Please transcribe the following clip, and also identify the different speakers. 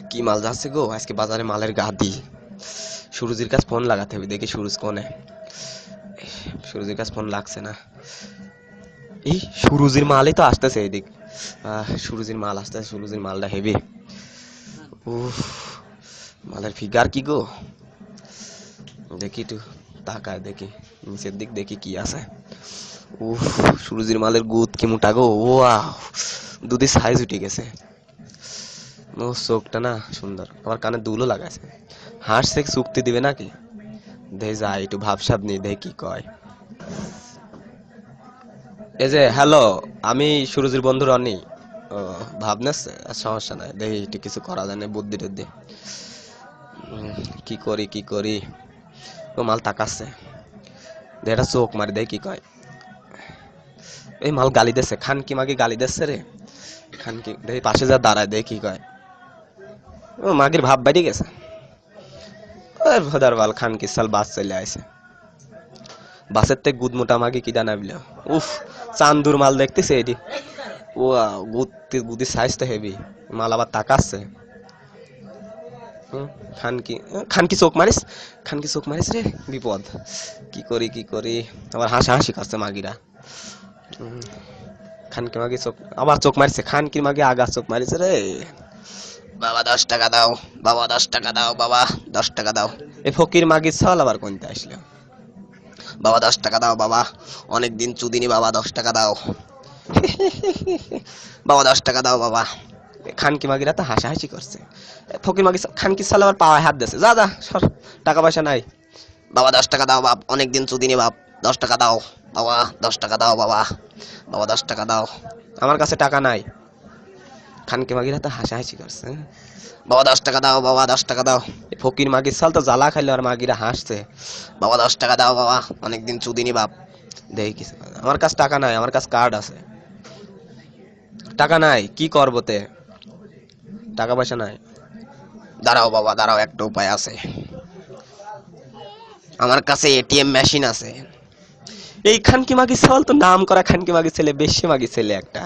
Speaker 1: কি মাল যাচ্ছে গো আজকে বাজারে, মালের গাদি। সুরজির কাছে ফোন লাগাতে হবে, দেখি সুরজ কোনে। সুরজির কাছে ফোন লাগছে না। এই সুরজির মালই তো আসতেছে এদিক। সুরজির মাল আসতেছে, সুরজির মালটা হেভি। উফ, মালের ফিগার কি গো, দেখি একটু তাকায় দেখি নিচের দিক, দেখি কি আছে। উফ, সুরজির মালের গুদ কি মোটা গো, ওয়াও, দুধের সাইজ উঠে গেছে। ও চোখটা না সুন্দর, আবার কানে দুলও লাগাইছে। হাসছে, চুক্তি দিবে নাকি, দেখে যায় একটু ভাবসাব নেই, দেখে কি কয়। এই যে হ্যালো, আমি সুরজির বন্ধু রনি। ও, ভাবনাছে, সমস্যা নাই, দেখি একটু কিছু করা যায় না, বুদ্ধি টুদ্ধি। কি করি কি করি। ও মাল তাকাচ্ছে, এটা চোখ মারি দেখি কি কয়। এই মাল গালি দিচ্ছে, খানকি মাগি গালি দিচ্ছে রে। খানকি দেখি পাশে যা দাঁড়ায়, দেখি কি কয়। ও মাগির ভাব বাইরে গেছে। ভদার বাল খানকি সাল বাস চলে আইছে। বাসের থেকে গুদ মোটা মাগি কি জানাবিল। উফ, চান্দুর মাল দেখতেছে এটি। ও গুদির সাইজ তো হেভি। মাল আবার তাকাচ্ছে। খানকি খানকি চোখ মারিস, খানকি চোখ মারিস রে, বিপদ। কি করি কি করি, আবার হাসাহাসি করছে মাগিরা। খানকি মাগি চোখ, আবার চোখ মারিছে, খানকির মাগি আগা চোখ মারিছে রে। বাবা 10 টাকা দাও, বাবা 10 টাকা দাও, বাবা 10 টাকা দাও। এই ফকির মাগির ছল আবার কোনটা আসলো। বাবা 10 টাকা দাও, বাবা অনেকদিন চুদিনি, বাবা 10 টাকা দাও। বাবা 10 টাকা দাও বাবা। খানকি মাগিরা তো হাসাহাসি করছে। ফকির মাগি খানকি সাল আবার পাওয়ায় হাত দিয়েছে, যা যা সর, টাকা পয়সা নাই। বাবা 10 টাকা দাও, বাপ অনেকদিন চুদিনি, বাপ 10 টাকা দাও, বাবা 10 টাকা দাও, বাবা বাবা 10 টাকা দাও। আমার কাছে টাকা নাই। খানকি মাগিরা তো হাসাহাসি করছে। বাবা 10 টাকা দাও, বাবা 10 টাকা দাও। ফকির মাগির সাল তো জ্বালা খাইলে আর মাগিরা হাসছে। বাবা 10 টাকা দাও, বাবা অনেকদিন চুদিনি, বাপ। দেখি কিছু, আমার কাছে টাকা নাই, আমার কাছে কার্ড আছে। টাকা নাই, কি করবো তে, টাকা পয়সা নাই। দাঁড়াও বাবা দাঁড়াও, একটা উপায় আছে, আমার কাছে এটিএম মেশিন আছে। এই খানকি মাগি চল তো নাম করা খানকি মাগি ছেলে, বেশি মাগি ছেলে একটা।